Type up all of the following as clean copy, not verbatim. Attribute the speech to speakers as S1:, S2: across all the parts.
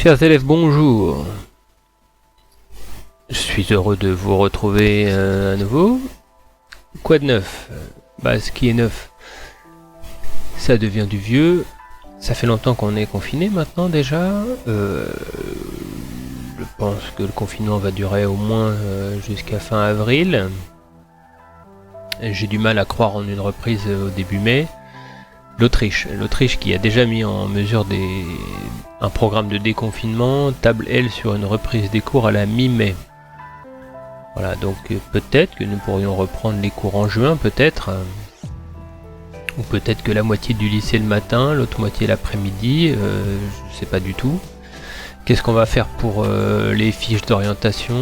S1: Chers élèves, bonjour. Je suis heureux de vous retrouver à nouveau. Quoi de neuf? Ce qui est neuf, ça devient du vieux. Ça fait longtemps qu'on est confiné maintenant déjà. Je pense que le confinement va durer au moins jusqu'à fin avril. J'ai du mal à croire en une reprise au début mai. L'Autriche qui a déjà mis en mesure un programme de déconfinement, table elle sur une reprise des cours à la mi-mai. Voilà, donc peut-être que nous pourrions reprendre les cours en juin, peut-être. Ou peut-être que la moitié du lycée le matin, l'autre moitié l'après-midi, je sais pas du tout. Qu'est-ce qu'on va faire pour les fiches d'orientation?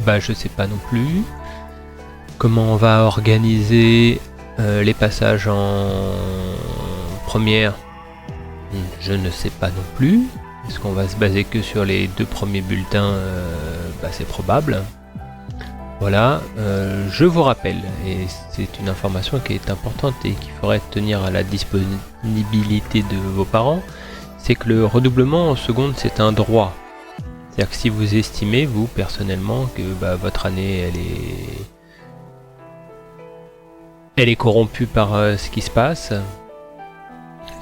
S1: Je sais pas non plus. Comment on va organiser les passages en première? Je ne sais pas non plus. Est-ce qu'on va se baser que sur les 2 premiers bulletins? C'est probable. Voilà, je vous rappelle, et c'est une information qui est importante et qu'il faudrait tenir à la disponibilité de vos parents, c'est que le redoublement en seconde c'est un droit. C'est-à-dire que si vous estimez, vous personnellement, que votre année elle est corrompue par ce qui se passe,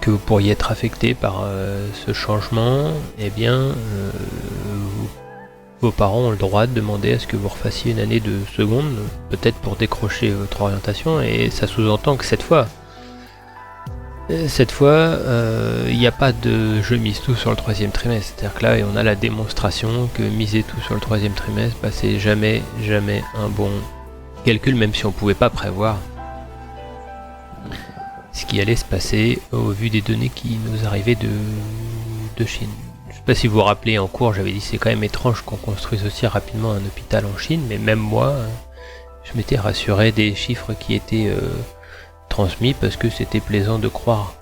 S1: que vous pourriez être affecté par ce changement, eh bien vos parents ont le droit de demander à ce que vous refassiez une année de seconde, peut-être pour décrocher votre orientation, et ça sous-entend que cette fois, il n'y a pas de je mise tout sur le 3e trimestre. C'est-à-dire que là, on a la démonstration que miser tout sur le 3e trimestre, c'est jamais un bon calcul, même si on ne pouvait pas prévoir ce qui allait se passer au vu des données qui nous arrivaient de Chine. Je sais pas si vous vous rappelez, en cours j'avais dit c'est quand même étrange qu'on construise aussi rapidement un hôpital en Chine, mais même moi je m'étais rassuré des chiffres qui étaient transmis parce que c'était plaisant de croire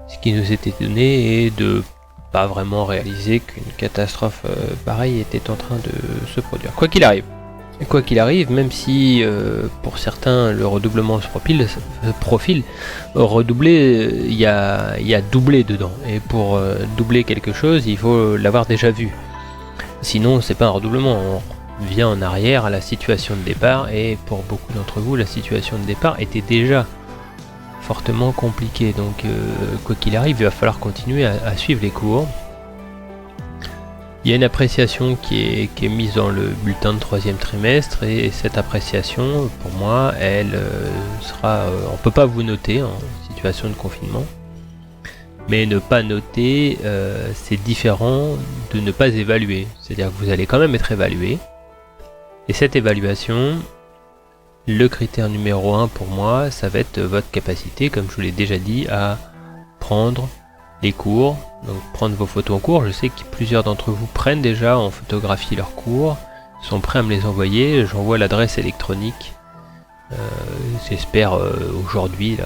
S1: ce qui nous était donné et de pas vraiment réaliser qu'une catastrophe pareille était en train de se produire. Quoi qu'il arrive, même si pour certains le redoublement se profile, redoubler, il y a doublé dedans. Et pour doubler quelque chose, il faut l'avoir déjà vu. Sinon, c'est pas un redoublement. On vient en arrière à la situation de départ, et pour beaucoup d'entre vous, la situation de départ était déjà fortement compliquée. Donc, quoi qu'il arrive, il va falloir continuer à suivre les cours. Il y a une appréciation qui est mise dans le bulletin de 3e trimestre, et cette appréciation, pour moi, elle sera... on peut pas vous noter en situation de confinement, mais ne pas noter, c'est différent de ne pas évaluer. C'est-à-dire que vous allez quand même être évalué, et cette évaluation, le critère numéro 1 pour moi, ça va être votre capacité, comme je vous l'ai déjà dit, à prendre les cours, donc prendre vos photos en cours. Je sais que plusieurs d'entre vous prennent déjà en photographie leurs cours, sont prêts à me les envoyer. J'envoie l'adresse électronique. J'espère aujourd'hui,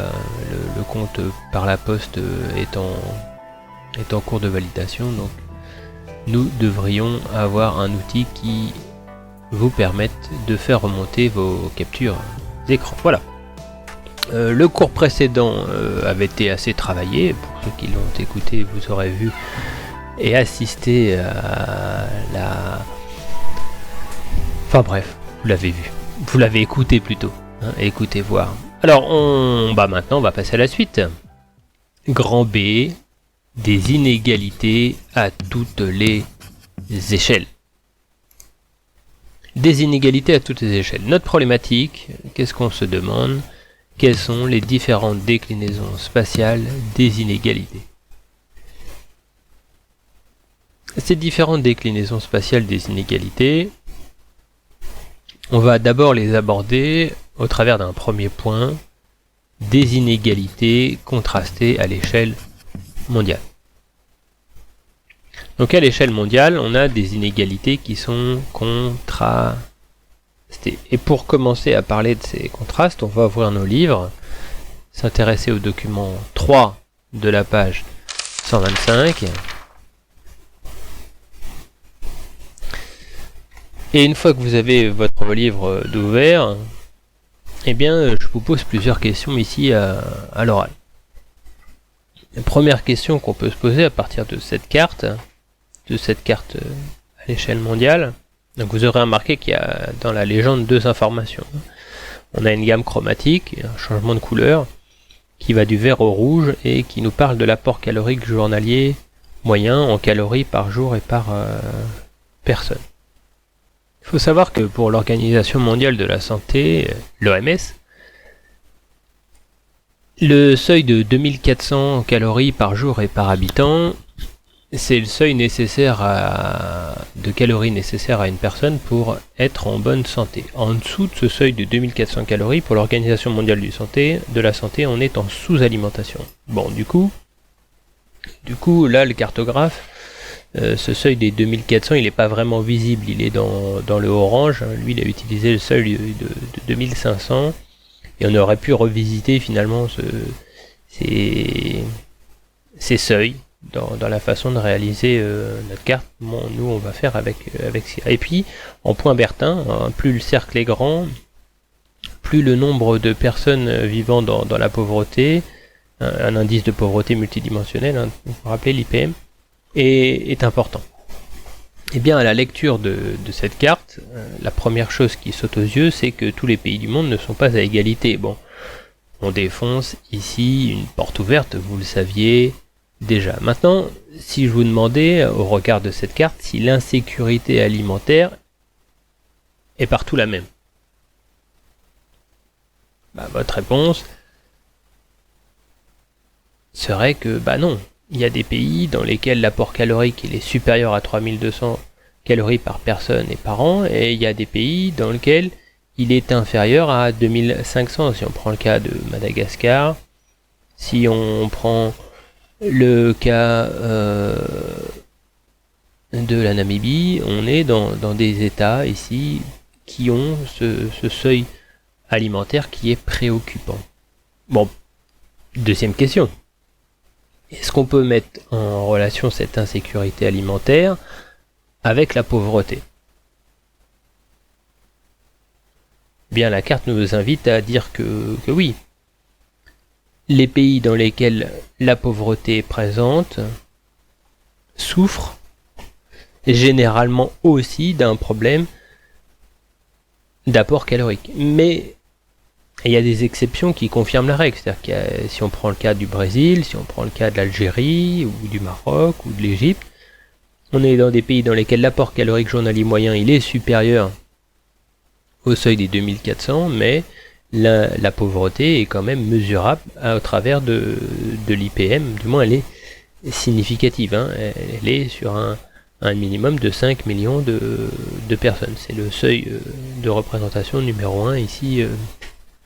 S1: le compte par la poste est en cours de validation, donc nous devrions avoir un outil qui vous permette de faire remonter vos captures d'écran. Voilà. Le cours précédent avait été assez travaillé. Pour ceux qui l'ont écouté, vous aurez vu et assisté à la... Enfin bref, vous l'avez vu. Vous l'avez écouté plutôt. Écoutez, voir. Alors, maintenant, on va passer à la suite. Grand B, des inégalités à toutes les échelles. Des inégalités à toutes les échelles. Notre problématique, qu'est-ce qu'on se demande ? Quelles sont les différentes déclinaisons spatiales des inégalités? Ces différentes déclinaisons spatiales des inégalités, on va d'abord les aborder au travers d'un premier point, des inégalités contrastées à l'échelle mondiale. Donc à l'échelle mondiale, on a des inégalités qui sont contrastées. Et pour commencer à parler de ces contrastes, on va ouvrir nos livres, s'intéresser au document 3 de la page 125. Et une fois que vous avez votre livre d'ouvert, eh bien, je vous pose plusieurs questions ici à l'oral. La première question qu'on peut se poser à partir de cette carte à l'échelle mondiale, donc vous aurez remarqué qu'il y a dans la légende deux informations. On a une gamme chromatique, un changement de couleur, qui va du vert au rouge et qui nous parle de l'apport calorique journalier moyen en calories par jour et par personne. Il faut savoir que pour l'Organisation mondiale de la santé, l'OMS, le seuil de 2400 calories par jour et par habitant, c'est le seuil de calories nécessaires à une personne pour être en bonne santé. En dessous de ce seuil de 2400 calories, pour l'Organisation mondiale de la santé, on est en sous-alimentation. Bon, du coup, là, le cartographe, ce seuil des 2400, il n'est pas vraiment visible, il est dans le orange. Lui, il a utilisé le seuil de 2500, et on aurait pu revisiter finalement ces seuils dans la façon de réaliser notre carte. Bon, nous, on va faire avec ça. Et puis, en point Bertin, hein, plus le cercle est grand, plus le nombre de personnes vivant dans la pauvreté, un indice de pauvreté multidimensionnel, hein, vous vous rappelez l'IPM, est important. Et bien à la lecture de cette carte, la première chose qui saute aux yeux, c'est que tous les pays du monde ne sont pas à égalité. Bon, on défonce ici une porte ouverte, vous le saviez déjà. Maintenant, si je vous demandais, au regard de cette carte, si l'insécurité alimentaire est partout la même, votre réponse serait que non. Il y a des pays dans lesquels l'apport calorique il est supérieur à 3200 calories par personne et par an, et il y a des pays dans lesquels il est inférieur à 2500. Si on prend le cas de Madagascar, si on prend le cas de la Namibie, on est dans des États ici qui ont ce seuil alimentaire qui est préoccupant. Bon, deuxième question. Est-ce qu'on peut mettre en relation cette insécurité alimentaire avec la pauvreté ? Bien, la carte nous invite à dire que oui. Les pays dans lesquels la pauvreté est présente souffrent généralement aussi d'un problème d'apport calorique. Mais il y a des exceptions qui confirment la règle. C'est-à-dire que si on prend le cas du Brésil, si on prend le cas de l'Algérie, ou du Maroc, ou de l'Égypte, on est dans des pays dans lesquels l'apport calorique journalier moyen il est supérieur au seuil des 2400, mais la pauvreté est quand même mesurable au travers de l'IPM. Du moins, elle est significative. Hein. Elle est sur un minimum de 5 millions de personnes. C'est le seuil de représentation numéro 1 ici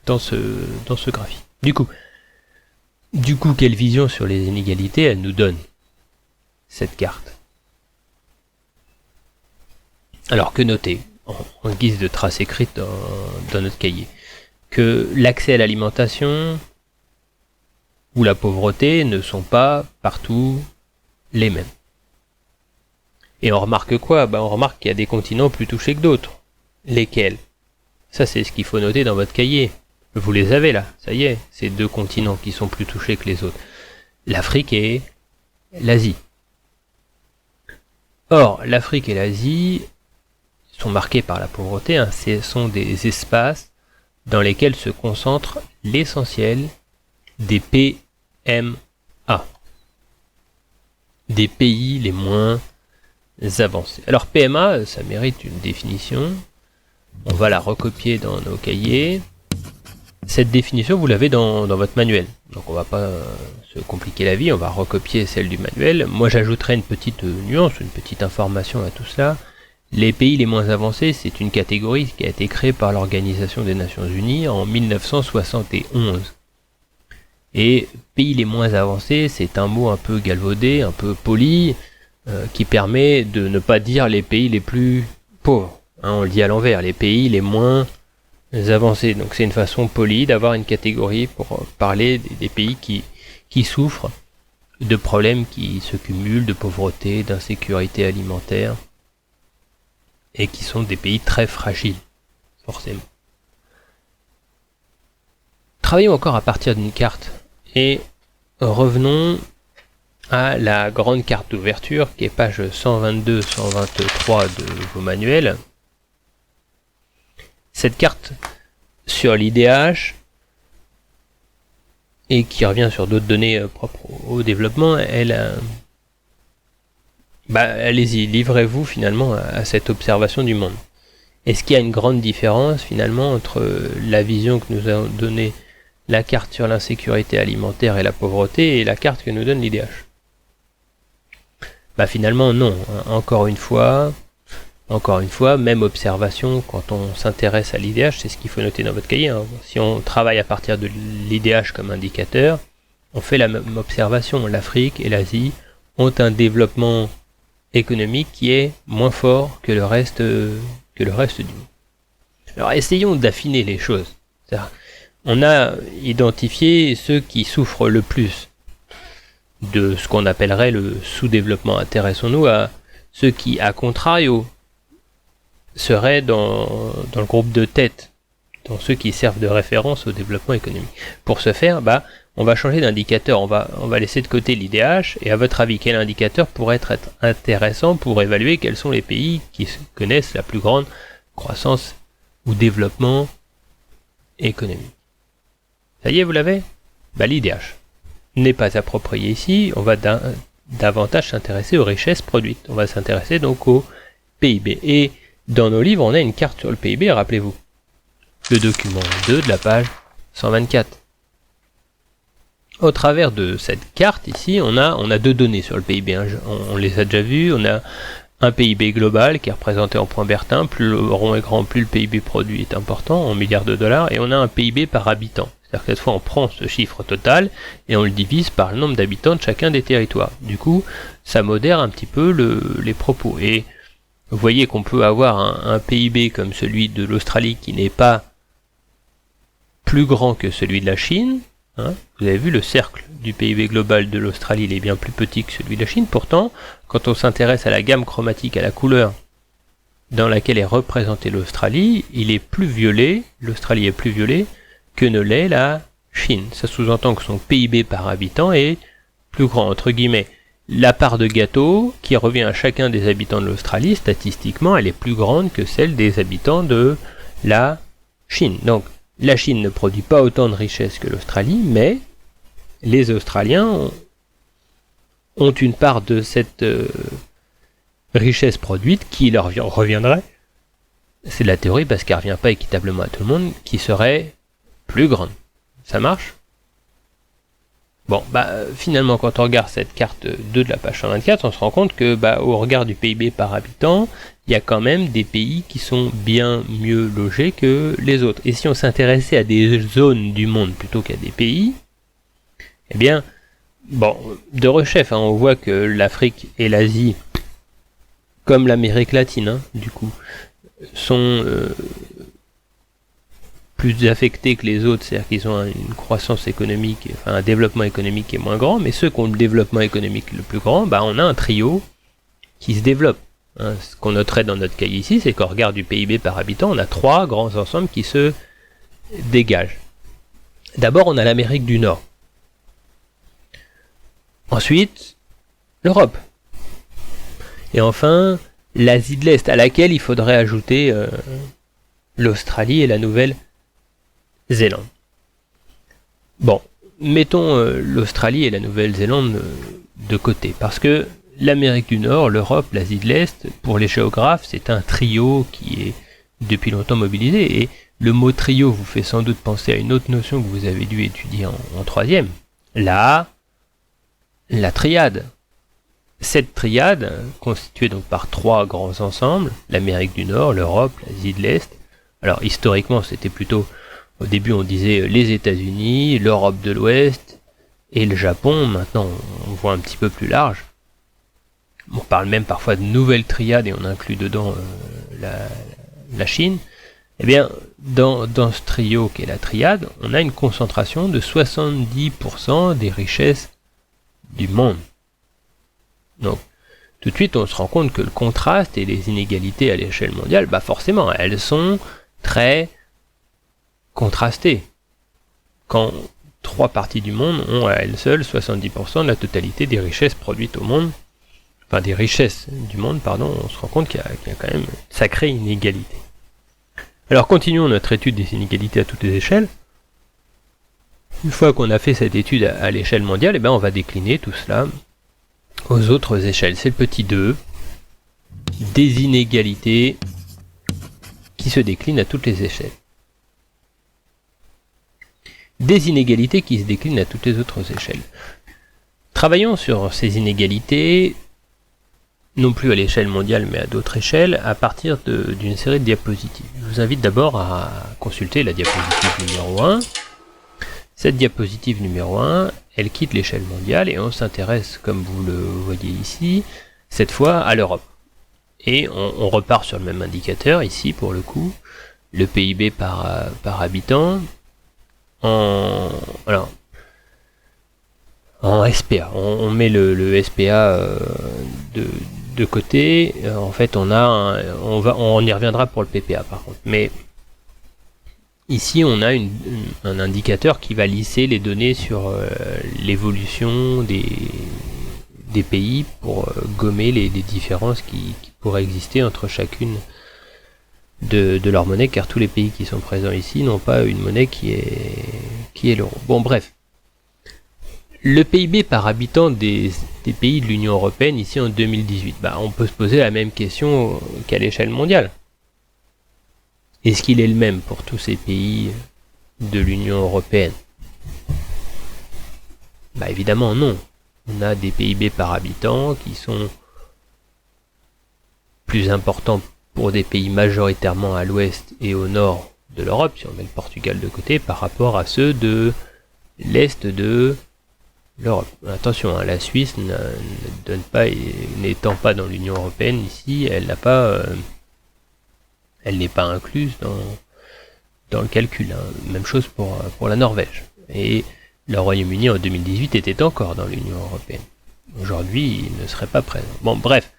S1: dans ce graphique. Du coup, quelle vision sur les inégalités elle nous donne, cette carte? Alors, que noter, en guise de trace écrite dans notre cahier, que l'accès à l'alimentation ou la pauvreté ne sont pas partout les mêmes. Et on remarque quoi? On remarque qu'il y a des continents plus touchés que d'autres. Lesquels? Ça, c'est ce qu'il faut noter dans votre cahier. Vous les avez là, ça y est, ces deux continents qui sont plus touchés que les autres. L'Afrique et l'Asie. Or, l'Afrique et l'Asie sont marqués par la pauvreté, hein. Ce sont des espaces dans lesquels se concentre l'essentiel des PMA, des pays les moins avancés. Alors PMA, ça mérite une définition, on va la recopier dans nos cahiers. Cette définition, vous l'avez dans votre manuel, donc on va pas se compliquer la vie, on va recopier celle du manuel. Moi j'ajouterai une petite nuance, une petite information à tout cela. Les pays les moins avancés, c'est une catégorie qui a été créée par l'Organisation des Nations Unies en 1971. Et pays les moins avancés, c'est un mot un peu galvaudé, un peu poli, qui permet de ne pas dire les pays les plus pauvres. Hein, on le dit à l'envers, les pays les moins avancés. Donc c'est une façon polie d'avoir une catégorie pour parler des pays qui souffrent de problèmes qui se cumulent, de pauvreté, d'insécurité alimentaire, et qui sont des pays très fragiles, forcément. Travaillons encore à partir d'une carte, et revenons à la grande carte d'ouverture qui est page 122-123 de vos manuels. Cette carte sur l'IDH et qui revient sur d'autres données propres au développement, allez-y, livrez-vous finalement à cette observation du monde. Est-ce qu'il y a une grande différence finalement entre la vision que nous a donnée la carte sur l'insécurité alimentaire et la pauvreté et la carte que nous donne l'IDH? Finalement non, encore une fois, même observation quand on s'intéresse à l'IDH, c'est ce qu'il faut noter dans votre cahier. Hein. Si on travaille à partir de l'IDH comme indicateur, on fait la même observation. L'Afrique et l'Asie ont un développement économique qui est moins fort que le reste du monde. Alors essayons d'affiner les choses. On a identifié ceux qui souffrent le plus de ce qu'on appellerait le sous-développement. Intéressons-nous à ceux qui, à contrario, seraient dans le groupe de tête, dans ceux qui servent de référence au développement économique. Pour ce faire, on va changer d'indicateur, on va laisser de côté l'IDH, et à votre avis, quel indicateur pourrait être intéressant pour évaluer quels sont les pays qui connaissent la plus grande croissance ou développement économique? Ça y est, vous l'avez? L'IDH n'est pas approprié ici, on va davantage s'intéresser aux richesses produites, on va s'intéresser donc au PIB. Et dans nos livres, on a une carte sur le PIB, rappelez-vous. Le document 2 de la page 124. Au travers de cette carte ici, on a deux données sur le PIB. Hein. On les a déjà vues. On a un PIB global qui est représenté en points Bertin. Plus le rond est grand, plus le PIB produit est important en milliards de dollars. Et on a un PIB par habitant. C'est-à-dire que cette fois, on prend ce chiffre total et on le divise par le nombre d'habitants de chacun des territoires. Du coup, ça modère un petit peu les propos. Et vous voyez qu'on peut avoir un PIB comme celui de l'Australie qui n'est pas plus grand que celui de la Chine. Hein, vous avez vu le cercle du PIB global de l'Australie, il est bien plus petit que celui de la Chine. Pourtant, quand on s'intéresse à la gamme chromatique, à la couleur dans laquelle est représentée l'Australie, l'Australie est plus violet que ne l'est la Chine. Ça sous-entend que son PIB par habitant est plus grand, entre guillemets. La part de gâteau qui revient à chacun des habitants de l'Australie, statistiquement, elle est plus grande que celle des habitants de la Chine. Donc, la Chine ne produit pas autant de richesses que l'Australie, mais les Australiens ont une part de cette richesse produite qui leur reviendrait, c'est de la théorie parce qu'elle ne revient pas équitablement à tout le monde, qui serait plus grande. Ça marche? Bon, finalement, quand on regarde cette carte 2 de la page 124, on se rend compte que, au regard du PIB par habitant, il y a quand même des pays qui sont bien mieux logés que les autres. Et si on s'intéressait à des zones du monde plutôt qu'à des pays, eh bien, de rechef, on voit que l'Afrique et l'Asie, comme l'Amérique latine, du coup, sont plus affectés que les autres, c'est-à-dire qu'ils ont une croissance économique, un développement économique qui est moins grand, mais ceux qui ont le développement économique le plus grand, on a un trio qui se développe. Hein, ce qu'on noterait dans notre cahier ici, c'est qu'au regard du PIB par habitant, on a trois grands ensembles qui se dégagent. D'abord, on a l'Amérique du Nord. Ensuite, l'Europe. Et enfin, l'Asie de l'Est, à laquelle il faudrait ajouter l'Australie et la Nouvelle-Zélande. Mettons l'Australie et la Nouvelle-Zélande de côté, parce que l'Amérique du Nord, l'Europe, l'Asie de l'Est, pour les géographes, c'est un trio qui est depuis longtemps mobilisé, et le mot trio vous fait sans doute penser à une autre notion que vous avez dû étudier en troisième, la triade. Cette triade, constituée donc par trois grands ensembles, l'Amérique du Nord, l'Europe, l'Asie de l'Est. Alors historiquement, c'était plutôt, au début on disait les États-Unis, l'Europe de l'Ouest et le Japon. Maintenant on voit un petit peu plus large. On parle même parfois de nouvelle triade et on inclut dedans la Chine. Eh bien, dans ce trio qu'est la triade, on a une concentration de 70% des richesses du monde. Donc, tout de suite, on se rend compte que le contraste et les inégalités à l'échelle mondiale, forcément, elles sont très contrastées. Quand 3 parties du monde ont à elles seules 70% de la totalité des richesses produites au monde. Enfin, des richesses du monde, pardon, on se rend compte qu'il y a quand même une sacrée inégalité. Alors continuons notre étude des inégalités à toutes les échelles. Une fois qu'on a fait cette étude à l'échelle mondiale, on va décliner tout cela aux autres échelles. C'est le petit 2, des inégalités qui se déclinent à toutes les échelles. Des inégalités qui se déclinent à toutes les autres échelles. Travaillons sur ces inégalités, non plus à l'échelle mondiale mais à d'autres échelles, à partir d'une série de diapositives. Je vous invite d'abord à consulter la diapositive numéro 1. Cette diapositive numéro 1, elle quitte l'échelle mondiale et on s'intéresse, comme vous le voyez ici, cette fois à l'Europe. Et on repart sur le même indicateur, ici pour le coup, le PIB par habitant, en SPA. On met le SPA de côté. En fait, on y reviendra pour le PPA par contre. Mais ici, on a un indicateur qui va lisser les données sur l'évolution des pays pour gommer les différences qui pourraient exister entre chacune de leurs monnaies, car tous les pays qui sont présents ici n'ont pas une monnaie qui est l'euro. Bon, bref. Le PIB par habitant des pays de l'Union Européenne ici en 2018, on peut se poser la même question qu'à l'échelle mondiale. Est-ce qu'il est le même pour tous ces pays de l'Union Européenne? Évidemment non. On a des PIB par habitant qui sont plus importants pour des pays majoritairement à l'ouest et au nord de l'Europe, si on met le Portugal de côté, par rapport à ceux de l'est de l'Europe. Attention, la Suisse n'étant pas dans l'Union Européenne ici, elle n'est pas incluse dans le calcul. Même chose pour la Norvège. Et le Royaume-Uni en 2018 était encore dans l'Union Européenne. Aujourd'hui, il ne serait pas présent. Bon, bref.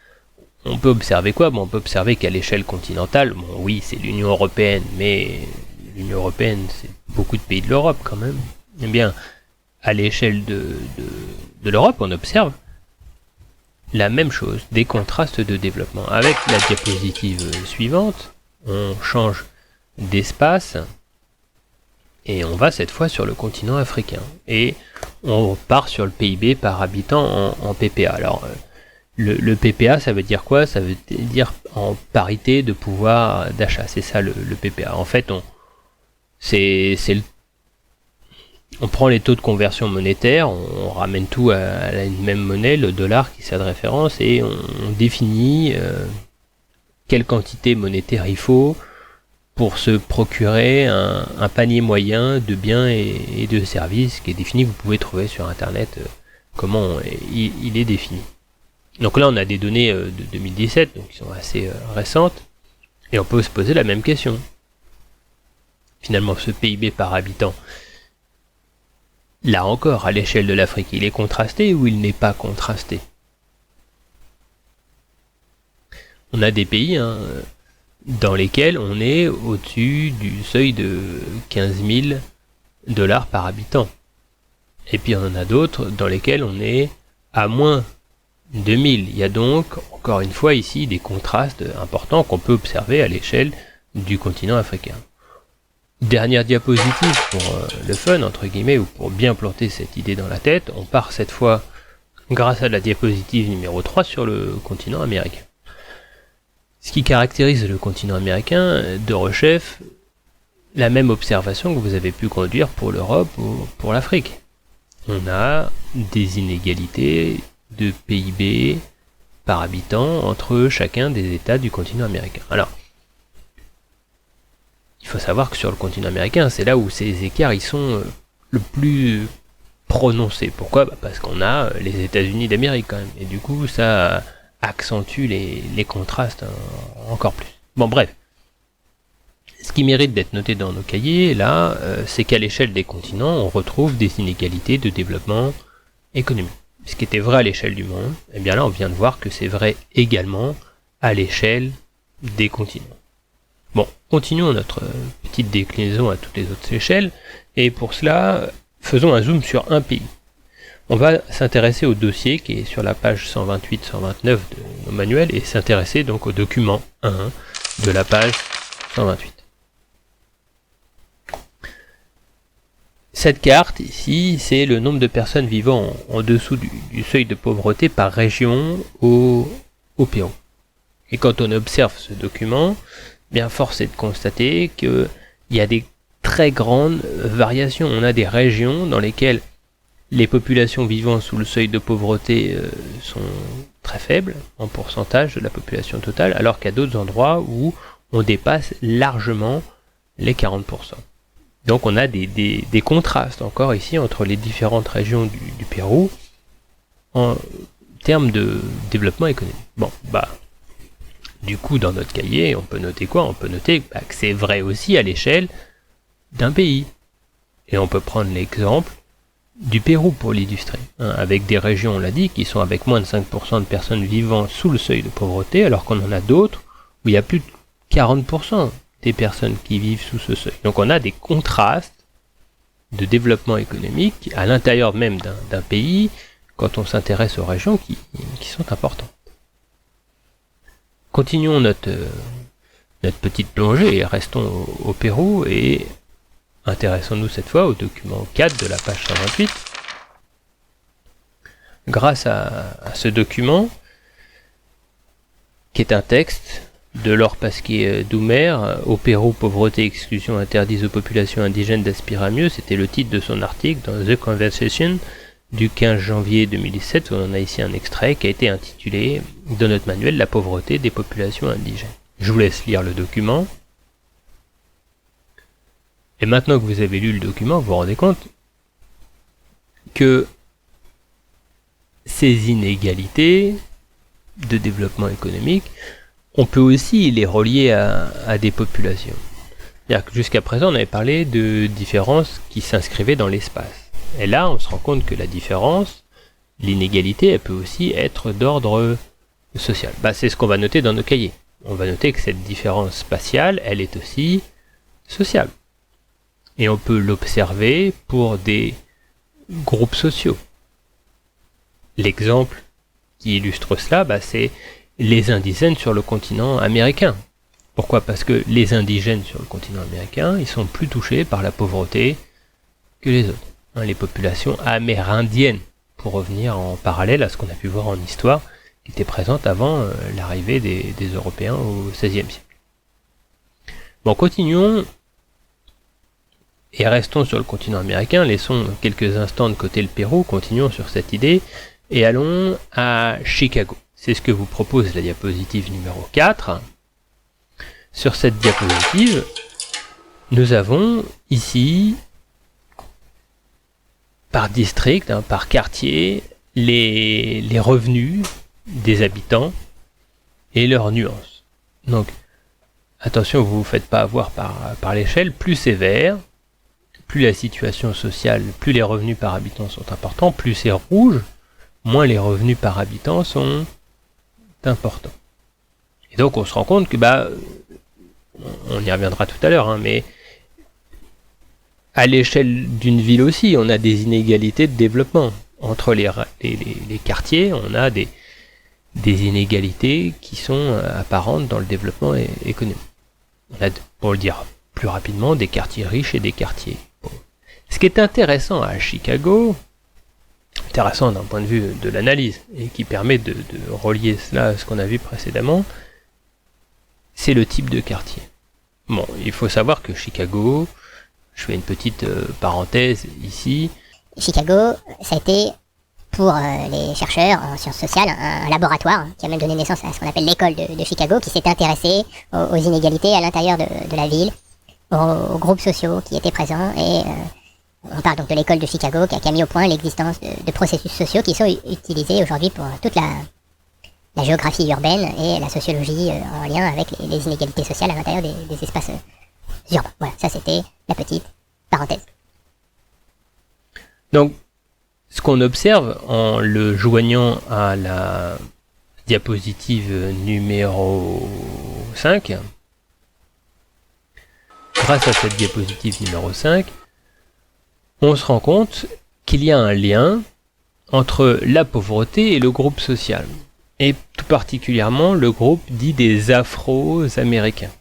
S1: On peut observer quoi? On peut observer qu'à l'échelle continentale, oui, c'est l'Union Européenne, mais l'Union Européenne, c'est beaucoup de pays de l'Europe quand même. Eh bien, à l'échelle de l'Europe, on observe la même chose, des contrastes de développement. Avec la diapositive suivante, on change d'espace et on va cette fois sur le continent africain. Et on part sur le PIB par habitant en PPA. Alors, le PPA, ça veut dire quoi? Ça veut dire en parité de pouvoir d'achat. C'est ça le PPA. En fait, on prend les taux de conversion monétaire, on ramène tout à une même monnaie, le dollar qui sert de référence, et on définit quelle quantité monétaire il faut pour se procurer un panier moyen de biens et de services qui est défini. Vous pouvez trouver sur internet comment il est défini. Donc là on a des données de 2017, donc qui sont assez récentes, et on peut se poser la même question. Finalement, ce PIB par habitant, là encore, à l'échelle de l'Afrique, il est contrasté ou il n'est pas contrasté? On a des pays dans lesquels on est au-dessus du seuil de 15 000 $ par habitant. Et puis on en a d'autres dans lesquels on est à moins 2000. Il y a donc, encore une fois ici, des contrastes importants qu'on peut observer à l'échelle du continent africain. Dernière diapositive pour le fun, entre guillemets, ou pour bien planter cette idée dans la tête. On part cette fois, grâce à la diapositive numéro 3, sur le continent américain. Ce qui caractérise le continent américain, de rechef, la même observation que vous avez pu conduire pour l'Europe ou pour l'Afrique. On a des inégalités de PIB par habitant entre chacun des États du continent américain. Alors, il faut savoir que sur le continent américain, c'est là où ces écarts ils sont le plus prononcés. Pourquoi? Parce qu'on a les États-Unis d'Amérique quand même, et du coup ça accentue les contrastes encore plus. Bon, bref. Ce qui mérite d'être noté dans nos cahiers, là, c'est qu'à l'échelle des continents, on retrouve des inégalités de développement économique. Ce qui était vrai à l'échelle du monde, et bien là on vient de voir que c'est vrai également à l'échelle des continents. Bon, continuons notre petite déclinaison à toutes les autres échelles, et pour cela, faisons un zoom sur un pays. On va s'intéresser au dossier qui est sur la page 128-129 de nos manuels et s'intéresser donc au document 1 de la page 128. Cette carte ici, c'est le nombre de personnes vivant en dessous du seuil de pauvreté par région au Pérou. Et quand on observe ce document, bien force est de constater qu'il y a des très grandes variations. On a des régions dans lesquelles les populations vivant sous le seuil de pauvreté sont très faibles en pourcentage de la population totale, alors qu'il y a d'autres endroits où on dépasse largement les 40%. Donc on a des contrastes encore ici entre les différentes régions du Pérou en termes de développement économique. Bon, du coup dans notre cahier, on peut noter quoi? On peut noter que c'est vrai aussi à l'échelle d'un pays. Et on peut prendre l'exemple du Pérou pour l'illustrer, avec des régions, on l'a dit, qui sont avec moins de 5% de personnes vivant sous le seuil de pauvreté, alors qu'on en a d'autres où il y a plus de 40% des personnes qui vivent sous ce seuil. Donc on a des contrastes de développement économique à l'intérieur même d'un pays quand on s'intéresse aux régions qui sont importantes. Continuons notre petite plongée et restons au Pérou et intéressons-nous cette fois au document 4 de la page 128. Grâce à ce document, qui est un texte de Laure Pasquier-Doumer, au Pérou, pauvreté et exclusion interdisent aux populations indigènes d'aspirer à mieux, c'était le titre de son article dans The Conversation du 15 janvier 2017, on en a ici un extrait qui a été intitulé dans notre manuel La pauvreté des populations indigènes. Je vous laisse lire le document. Et maintenant que vous avez lu le document, vous vous rendez compte que ces inégalités de développement économique, on peut aussi les relier à des populations. C'est-à-dire que jusqu'à présent, on avait parlé de différences qui s'inscrivaient dans l'espace. Et là, on se rend compte que la différence, l'inégalité, elle peut aussi être d'ordre social. C'est ce qu'on va noter dans nos cahiers. On va noter que cette différence spatiale, elle est aussi sociale. Et on peut l'observer pour des groupes sociaux. L'exemple qui illustre cela, c'est les indigènes sur le continent américain. Pourquoi? Parce que les indigènes sur le continent américain, ils sont plus touchés par la pauvreté que les autres. Les populations amérindiennes, pour revenir en parallèle à ce qu'on a pu voir en histoire, qui étaient présentes avant l'arrivée des Européens au XVIe siècle. Bon, continuons et restons sur le continent américain, laissons quelques instants de côté le Pérou, continuons sur cette idée, et allons à Chicago. C'est ce que vous propose la diapositive numéro 4. Sur cette diapositive, nous avons ici, par district, par quartier, les revenus des habitants et leurs nuances. Donc, attention, vous ne vous faites pas avoir par l'échelle, plus c'est vert, plus la situation sociale, plus les revenus par habitant sont importants, plus c'est rouge, moins les revenus par habitant sont importants. Et donc on se rend compte que, on y reviendra tout à l'heure, mais à l'échelle d'une ville aussi, on a des inégalités de développement. Entre les quartiers, on a des inégalités qui sont apparentes dans le développement économique. On a, pour le dire plus rapidement, des quartiers riches et des quartiers pauvres. Ce qui est intéressant à Chicago, intéressant d'un point de vue de l'analyse, et qui permet de relier cela à ce qu'on a vu précédemment, c'est le type de quartier. Bon, il faut savoir que Chicago, je fais une petite parenthèse ici.
S2: Chicago, ça a été, pour les chercheurs en sciences sociales, un laboratoire qui a même donné naissance à ce qu'on appelle l'école de Chicago, qui s'est intéressé aux inégalités à l'intérieur de la ville, aux groupes sociaux qui étaient présents, et on parle donc de l'école de Chicago qui a mis au point l'existence de processus sociaux qui sont utilisés aujourd'hui pour toute la géographie urbaine et la sociologie en lien avec les inégalités sociales à l'intérieur des espaces urbains. Voilà, ça c'était la petite parenthèse.
S1: Donc, ce qu'on observe en le joignant à la diapositive numéro 5, grâce à cette diapositive numéro 5, on se rend compte qu'il y a un lien entre la pauvreté et le groupe social, et tout particulièrement le groupe dit des Afro-Américains.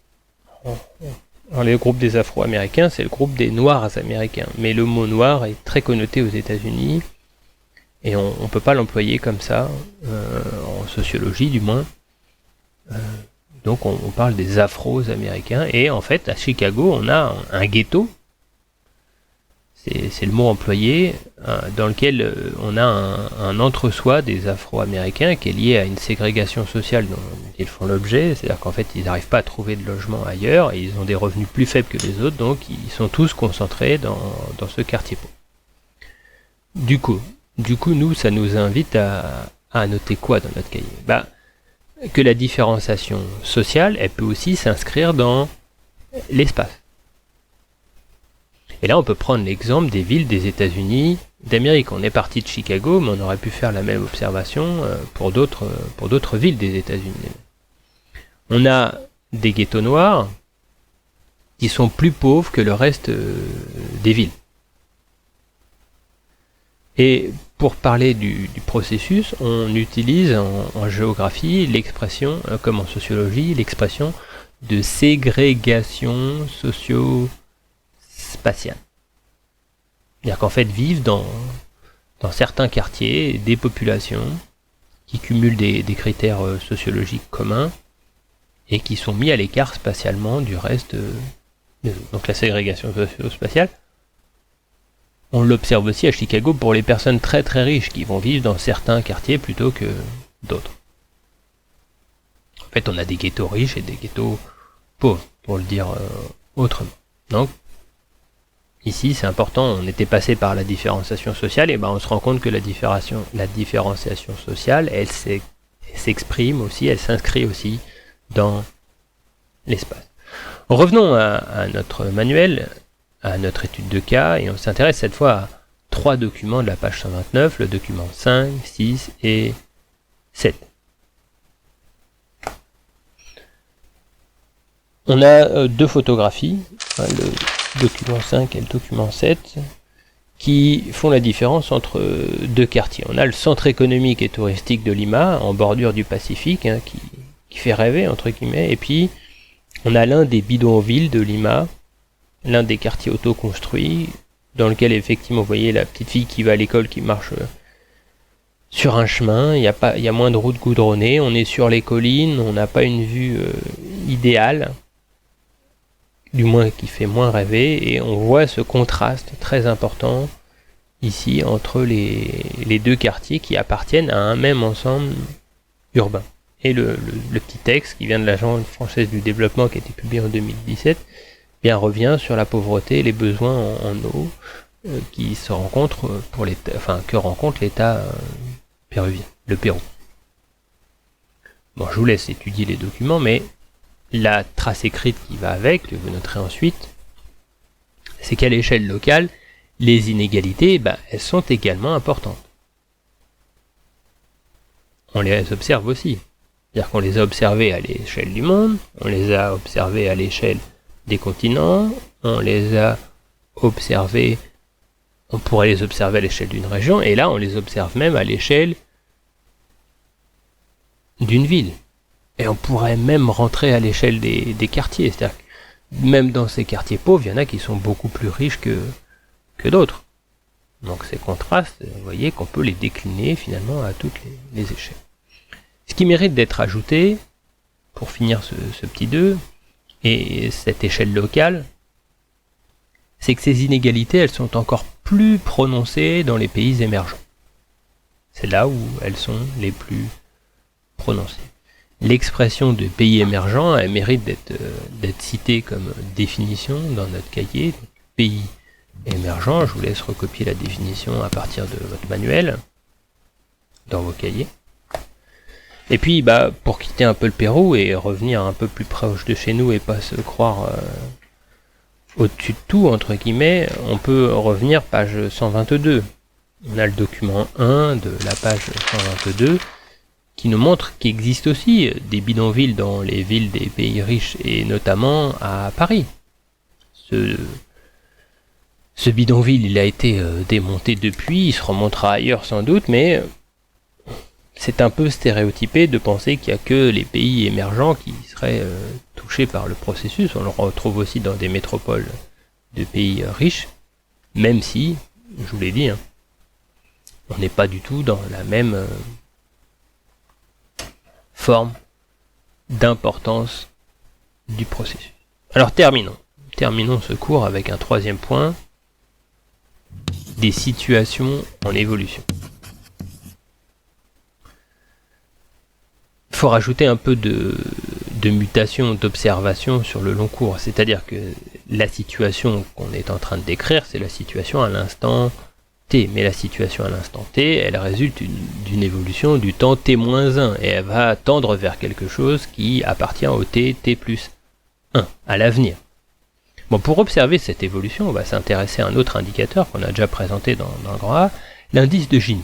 S1: Alors, le groupe des Afro-Américains, c'est le groupe des Noirs américains, mais le mot noir est très connoté aux États-Unis, et on ne peut pas l'employer comme ça, en sociologie du moins. Donc on parle des Afro-Américains, et en fait à Chicago on a un ghetto, c'est le mot employé, dans lequel on a un entre-soi des Afro-Américains qui est lié à une ségrégation sociale dont ils font l'objet, c'est-à-dire qu'en fait ils n'arrivent pas à trouver de logement ailleurs, et ils ont des revenus plus faibles que les autres, donc ils sont tous concentrés dans ce quartier pauvre. Du coup nous ça nous invite à noter quoi dans notre cahier ? Que la différenciation sociale, elle peut aussi s'inscrire dans l'espace. Et là, on peut prendre l'exemple des villes des États-Unis d'Amérique. On est parti de Chicago, mais on aurait pu faire la même observation pour d'autres villes des États-Unis. On a des ghettos noirs qui sont plus pauvres que le reste des villes. Et pour parler du processus, on utilise en géographie l'expression, comme en sociologie, l'expression de ségrégation socio-spatiale. C'est-à-dire qu'en fait vivent dans certains quartiers des populations qui cumulent des critères sociologiques communs et qui sont mis à l'écart spatialement du reste des autres. Donc la ségrégation socio-spatiale, on l'observe aussi à Chicago pour les personnes très très riches qui vont vivre dans certains quartiers plutôt que d'autres. En fait, on a des ghettos riches et des ghettos pauvres, pour le dire autrement. Donc, ici, c'est important, on était passé par la différenciation sociale, et on se rend compte que la différenciation sociale, elle s'exprime aussi, elle s'inscrit aussi dans l'espace. Revenons à notre manuel, à notre étude de cas, et on s'intéresse cette fois à 3 documents de la page 129, le document 5, 6 et 7. On a 2 photographies, le document 5 et le document 7, qui font la différence entre 2 quartiers. On a le centre économique et touristique de Lima, en bordure du Pacifique, qui fait rêver, entre guillemets, et puis on a l'un des bidonvilles de Lima, l'un des quartiers auto-construits, dans lequel effectivement vous voyez la petite fille qui va à l'école qui marche sur un chemin, il y a moins de routes goudronnées, on est sur les collines, on n'a pas une vue idéale, du moins qui fait moins rêver, et on voit ce contraste très important ici entre les 2 quartiers qui appartiennent à un même ensemble urbain. Et le petit texte qui vient de l'Agence française du développement qui a été publié en 2017 revient sur la pauvreté et les besoins en eau qui se rencontrent que rencontre l'État péruvien, le Pérou. Bon, je vous laisse étudier les documents, mais la trace écrite qui va avec, que vous noterez ensuite, c'est qu'à l'échelle locale, les inégalités, elles sont également importantes. On les observe aussi. C'est-à-dire qu'on les a observées à l'échelle du monde, on les a observées à l'échelle des continents, on les a observés, on pourrait les observer à l'échelle d'une région, et là on les observe même à l'échelle d'une ville. Et on pourrait même rentrer à l'échelle des quartiers, c'est-à-dire que même dans ces quartiers pauvres, il y en a qui sont beaucoup plus riches que d'autres. Donc ces contrastes, vous voyez qu'on peut les décliner finalement à toutes les échelles. Ce qui mérite d'être ajouté, pour finir ce petit 2, et cette échelle locale, c'est que ces inégalités, elles sont encore plus prononcées dans les pays émergents. C'est là où elles sont les plus prononcées. L'expression de pays émergents, elle mérite d'être citée comme définition dans notre cahier. Pays émergents, je vous laisse recopier la définition à partir de votre manuel, dans vos cahiers. Et puis, pour quitter un peu le Pérou et revenir un peu plus proche de chez nous et pas se croire au-dessus de tout, entre guillemets, on peut revenir page 122. On a le document 1 de la page 122 qui nous montre qu'il existe aussi des bidonvilles dans les villes des pays riches et notamment à Paris. Ce bidonville, il a été démonté depuis, il se remontera ailleurs sans doute, mais c'est un peu stéréotypé de penser qu'il n'y a que les pays émergents qui seraient touchés par le processus. On le retrouve aussi dans des métropoles de pays riches, même si, je vous l'ai dit, hein, on n'est pas du tout dans la même forme d'importance du processus. Alors terminons ce cours avec un troisième point, des situations en évolution. Il faut rajouter un peu de mutation, d'observation sur le long cours, c'est-à-dire que la situation qu'on est en train de décrire, c'est la situation à l'instant T, mais la situation à l'instant T, elle résulte d'une évolution du temps T-1, et elle va tendre vers quelque chose qui appartient au T plus 1, à l'avenir. Bon, pour observer cette évolution, on va s'intéresser à un autre indicateur qu'on a déjà présenté dans le grand A, l'indice de Gini.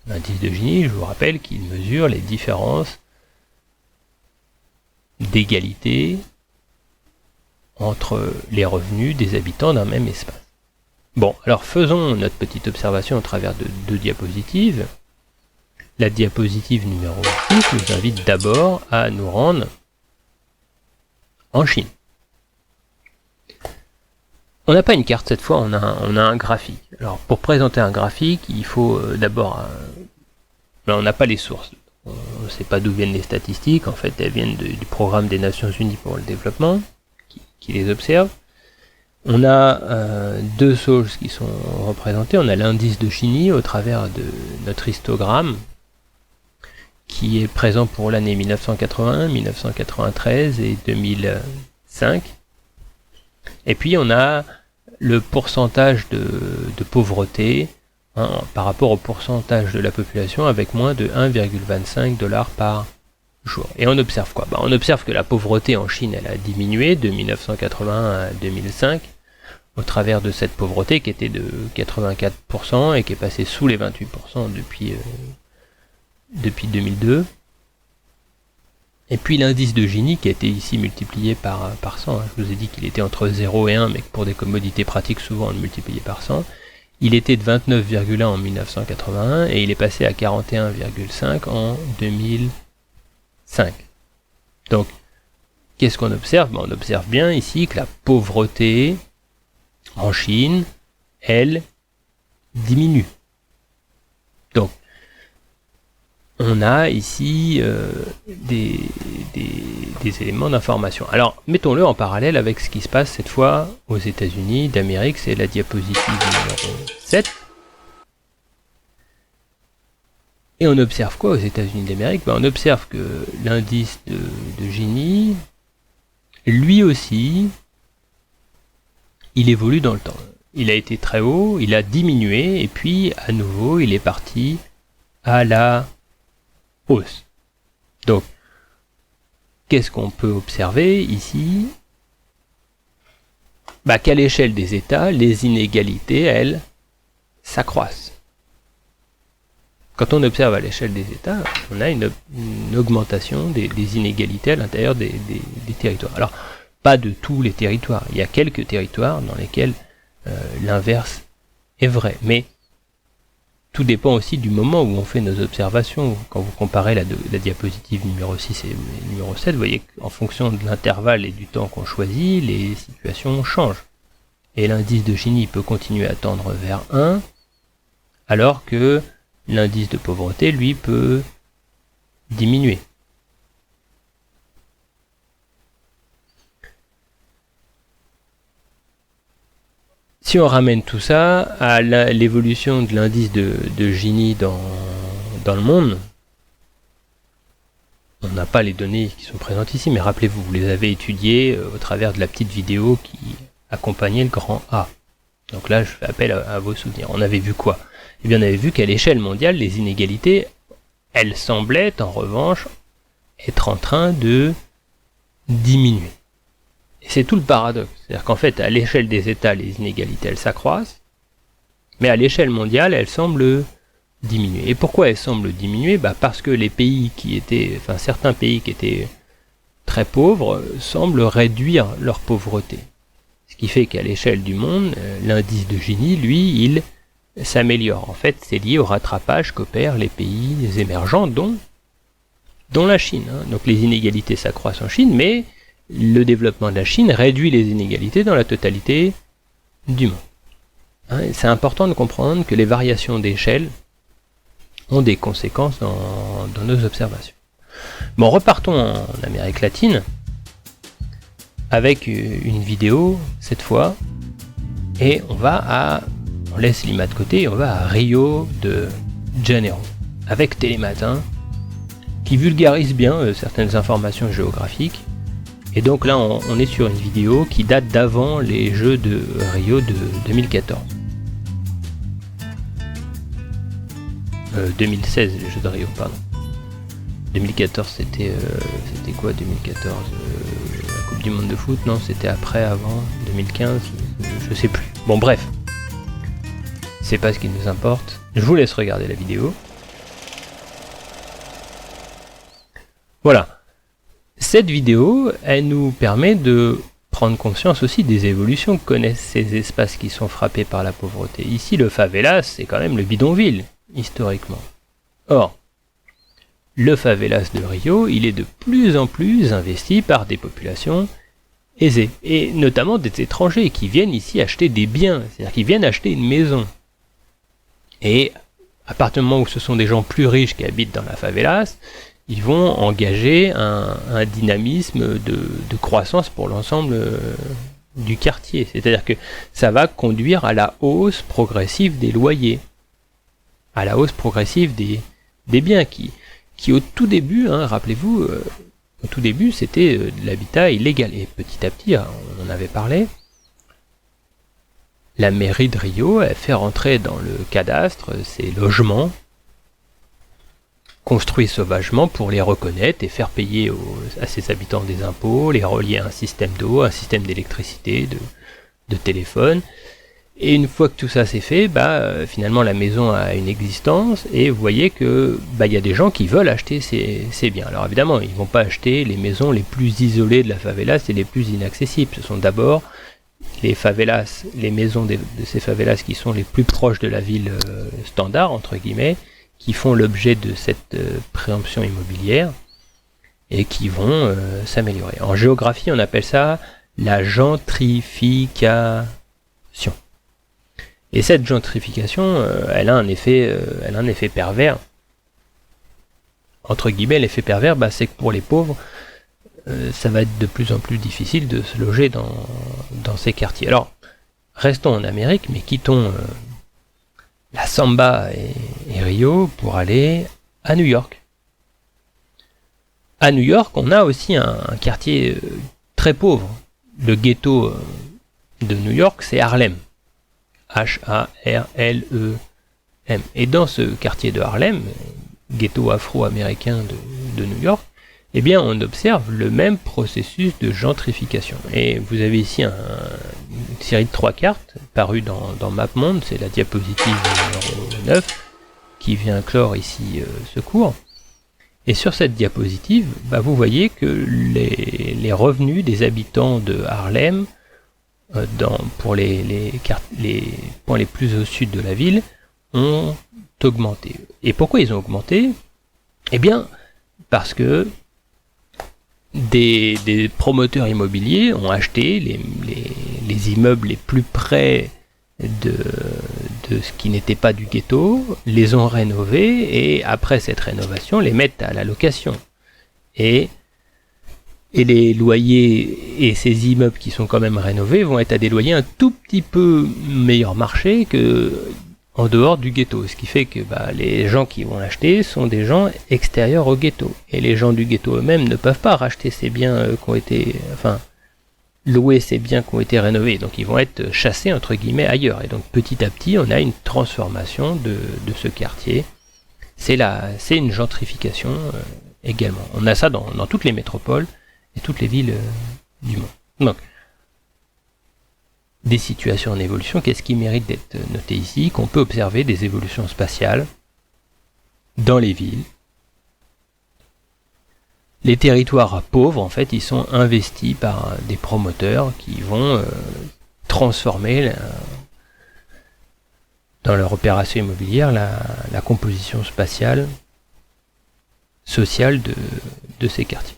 S1: L'indice de Gini, je vous rappelle qu'il mesure les différences d'égalité entre les revenus des habitants d'un même espace. Bon, alors faisons notre petite observation au travers de deux diapositives. La diapositive numéro 6 nous invite d'abord à nous rendre en Chine. On n'a pas une carte cette fois, on a un graphique. Alors pour présenter un graphique, il faut d'abord... on n'a pas les sources. On ne sait pas d'où viennent les statistiques, en fait elles viennent du programme des Nations Unies pour le développement, qui les observe. On a deux choses qui sont représentées. On a l'indice de Gini au travers de notre histogramme, qui est présent pour l'année 1981, 1993 et 2005. Et puis on a le pourcentage de pauvreté par rapport au pourcentage de la population avec moins de 1,25 $ par jour. Et on observe quoi? On observe que la pauvreté en Chine, elle a diminué de 1981 à 2005 au travers de cette pauvreté qui était de 84% et qui est passée sous les 28% depuis 2002. Et puis l'indice de Gini qui a été ici multiplié par 100, je vous ai dit qu'il était entre 0 et 1, mais que pour des commodités pratiques souvent on le multipliait par 100, il était de 29,1 en 1981 et il est passé à 41,5 en 2005. Donc, qu'est-ce qu'on observe? On observe bien ici que la pauvreté en Chine, elle, diminue. Donc, on a ici des éléments d'information. Alors, mettons-le en parallèle avec ce qui se passe cette fois aux États-Unis d'Amérique, c'est la diapositive numéro 7. Et on observe quoi aux États-Unis d'Amérique? On observe que l'indice de Gini, lui aussi, il évolue dans le temps. Il a été très haut, il a diminué, et puis à nouveau, il est parti à la hausse. Donc, qu'est-ce qu'on peut observer ici? Qu'à l'échelle des États, les inégalités, elles, s'accroissent. Quand on observe à l'échelle des États, on a une augmentation des inégalités à l'intérieur des territoires. Alors, pas de tous les territoires. Il y a quelques territoires dans lesquels l'inverse est vrai. Mais tout dépend aussi du moment où on fait nos observations. Quand vous comparez la diapositive numéro 6 et numéro 7, vous voyez qu'en fonction de l'intervalle et du temps qu'on choisit, les situations changent. Et l'indice de Gini peut continuer à tendre vers 1, alors que l'indice de pauvreté, lui, peut diminuer. Si on ramène tout ça à l'évolution de l'indice de Gini dans le monde, on n'a pas les données qui sont présentes ici, mais rappelez-vous, vous les avez étudiées au travers de la petite vidéo qui accompagnait le grand A. Donc là, je fais appel à vos souvenirs. On avait vu quoi? Eh bien, on avait vu qu'à l'échelle mondiale, les inégalités, elles semblaient en revanche être en train de diminuer. Et c'est tout le paradoxe. C'est-à-dire qu'en fait, à l'échelle des États, les inégalités, elles s'accroissent, mais à l'échelle mondiale, elles semblent diminuer. Et pourquoi elles semblent diminuer? Parce que les pays certains pays qui étaient très pauvres semblent réduire leur pauvreté. Ce qui fait qu'à l'échelle du monde, l'indice de Gini, lui, il s'améliore. En fait, c'est lié au rattrapage qu'opèrent les pays émergents, dont la Chine. Donc les inégalités s'accroissent en Chine, mais le développement de la Chine réduit les inégalités dans la totalité du monde. C'est important de comprendre que les variations d'échelle ont des conséquences dans nos observations. Bon, repartons en Amérique latine avec une vidéo cette fois, et on laisse Lima de côté et on va à Rio de Janeiro avec Télématin qui vulgarise bien certaines informations géographiques. Et donc là on est sur une vidéo qui date d'avant les Jeux de Rio de 2014. 2016 les Jeux de Rio, pardon. 2014 c'était quoi 2014 la Coupe du Monde de foot? Non, c'était après, avant, 2015, je sais plus. Bon bref, c'est pas ce qui nous importe. Je vous laisse regarder la vidéo. Voilà. Cette vidéo, elle nous permet de prendre conscience aussi des évolutions que connaissent ces espaces qui sont frappés par la pauvreté. Ici, le favelas, c'est quand même le bidonville, historiquement. Or, le favelas de Rio, il est de plus en plus investi par des populations aisées, et notamment des étrangers qui viennent ici acheter des biens, c'est-à-dire qu'ils viennent acheter une maison. Et à partir du moment où ce sont des gens plus riches qui habitent dans la favelas, ils vont engager un dynamisme de croissance pour l'ensemble du quartier. C'est-à-dire que ça va conduire à la hausse progressive des loyers, à la hausse progressive des biens qui au tout début, rappelez-vous, au tout début c'était de l'habitat illégal. Et petit à petit, on en avait parlé, la mairie de Rio, elle fait rentrer dans le cadastre ces logements construits sauvagement pour les reconnaître et faire payer à ses habitants des impôts, les relier à un système d'eau, un système d'électricité, de téléphone. Et une fois que tout ça c'est fait, finalement la maison a une existence, et vous voyez que y a des gens qui veulent acheter ces biens. Alors évidemment, ils vont pas acheter les maisons les plus isolées de la favelas et les plus inaccessibles. Ce sont d'abord les favelas, les maisons de ces favelas qui sont les plus proches de la ville standard, entre guillemets, qui font l'objet de cette préemption immobilière et qui vont s'améliorer. En géographie, on appelle ça la gentrification. Et cette gentrification, elle a un effet pervers. Entre guillemets, l'effet pervers, c'est que pour les pauvres, ça va être de plus en plus difficile de se loger dans ces quartiers. Alors, restons en Amérique, mais quittons la Samba et Rio pour aller à New York. À New York, on a aussi un quartier très pauvre. Le ghetto de New York, c'est Harlem. H-A-R-L-E-M. Et dans ce quartier de Harlem, ghetto afro-américain de New York, eh bien on observe le même processus de gentrification. Et vous avez ici une série de 3 cartes parues dans MapMonde, c'est la diapositive numéro 9 qui vient clore ici ce cours. Et sur cette diapositive, vous voyez que les revenus des habitants de Harlem, pour les points les plus au sud de la ville, ont augmenté. Et pourquoi ils ont augmenté? Eh bien, parce que des promoteurs immobiliers ont acheté les immeubles les plus près de ce qui n'était pas du ghetto, les ont rénovés, et après cette rénovation, les mettent à la location. Et les loyers et ces immeubles qui sont quand même rénovés vont être à des loyers un tout petit peu meilleur marché que en dehors du ghetto, ce qui fait que les gens qui vont l'acheter sont des gens extérieurs au ghetto, et les gens du ghetto eux-mêmes ne peuvent pas racheter ces biens qui ont été, louer ces biens qui ont été rénovés, donc ils vont être chassés entre guillemets ailleurs, et donc petit à petit on a une transformation de ce quartier. C'est une gentrification également. On a ça dans toutes les métropoles et toutes les villes du monde. Donc, des situations en évolution, qu'est-ce qui mérite d'être noté ici? Qu'on peut observer des évolutions spatiales dans les villes. Les territoires pauvres, en fait, ils sont investis par des promoteurs qui vont transformer dans leur opération immobilière la composition spatiale, sociale de ces quartiers.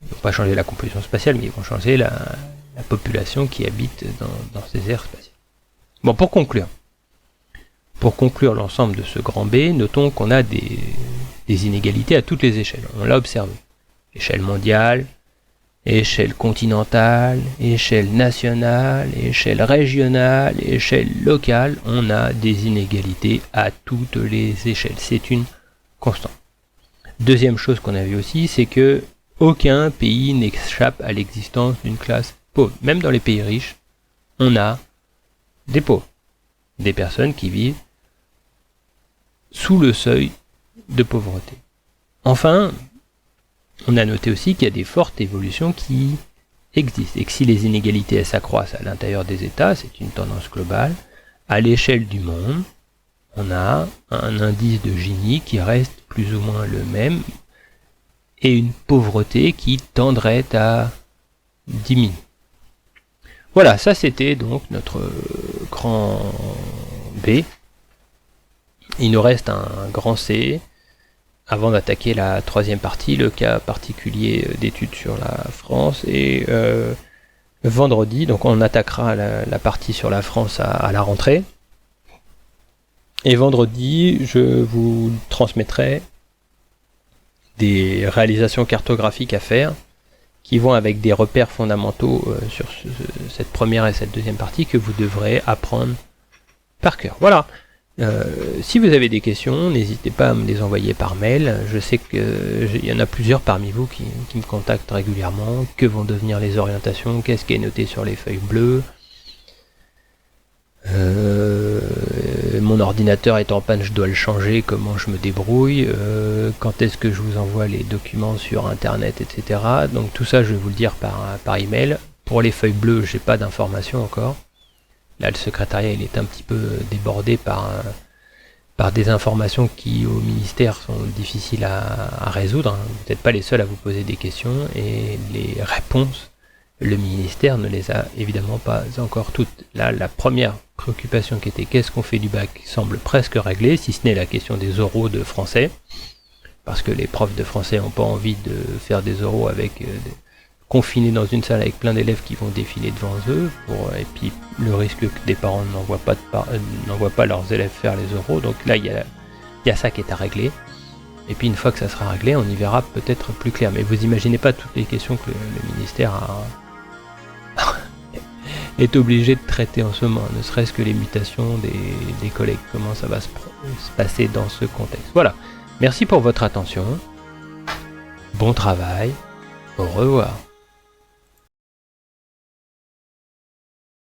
S1: Ils ne vont pas changer la composition spatiale, mais ils vont changer la population qui habite dans ces aires spatiales. Bon, pour conclure l'ensemble de ce grand B, notons qu'on a des inégalités à toutes les échelles. On l'a observé. Échelle mondiale, échelle continentale, échelle nationale, échelle régionale, échelle locale. On a des inégalités à toutes les échelles. C'est une constante. Deuxième chose qu'on a vu aussi, c'est que aucun pays n'échappe à l'existence d'une classe pauvre. Même dans les pays riches, on a des pauvres. Des personnes qui vivent sous le seuil de pauvreté. Enfin, on a noté aussi qu'il y a des fortes évolutions qui existent et que si les inégalités s'accroissent à l'intérieur des États, c'est une tendance globale, à l'échelle du monde, on a un indice de Gini qui reste plus ou moins le même et une pauvreté qui tendrait à diminuer. Voilà, ça c'était donc notre grand B. Il nous reste un grand C avant d'attaquer la troisième partie, le cas particulier d'études sur la France. Et vendredi, donc on attaquera la partie sur la France à la rentrée. Et vendredi, je vous transmettrai des réalisations cartographiques à faire qui vont avec des repères fondamentaux sur cette première et cette deuxième partie que vous devrez apprendre par cœur. Voilà. Si vous avez des questions, n'hésitez pas à me les envoyer par mail. Je sais qu'il y en a plusieurs parmi vous qui me contactent régulièrement. Que vont devenir les orientations? Qu'est-ce qui est noté sur les feuilles bleues? Mon ordinateur est en panne, je dois le changer, comment je me débrouille, quand est-ce que je vous envoie les documents sur internet, etc. Donc tout ça je vais vous le dire par email. Pour les feuilles bleues, j'ai pas d'informations encore. Là le secrétariat il est un petit peu débordé par des informations qui au ministère sont difficiles à résoudre. Vous n'êtes pas les seuls à vous poser des questions et les réponses, le ministère ne les a évidemment pas encore toutes. Là, la première préoccupation qui était qu'est-ce qu'on fait du bac semble presque réglée, si ce n'est la question des oraux de français, parce que les profs de français n'ont pas envie de faire des oraux confinés dans une salle avec plein d'élèves qui vont défiler devant eux, et puis le risque que des parents n'envoient pas leurs élèves faire les oraux. Donc là, il y a ça qui est à régler. Et puis une fois que ça sera réglé, on y verra peut-être plus clair. Mais vous imaginez pas toutes les questions que le ministère est obligé de traiter en ce moment, ne serait-ce que les mutations des collègues, comment ça va se passer dans ce contexte. Voilà, merci pour votre attention, bon travail, au revoir.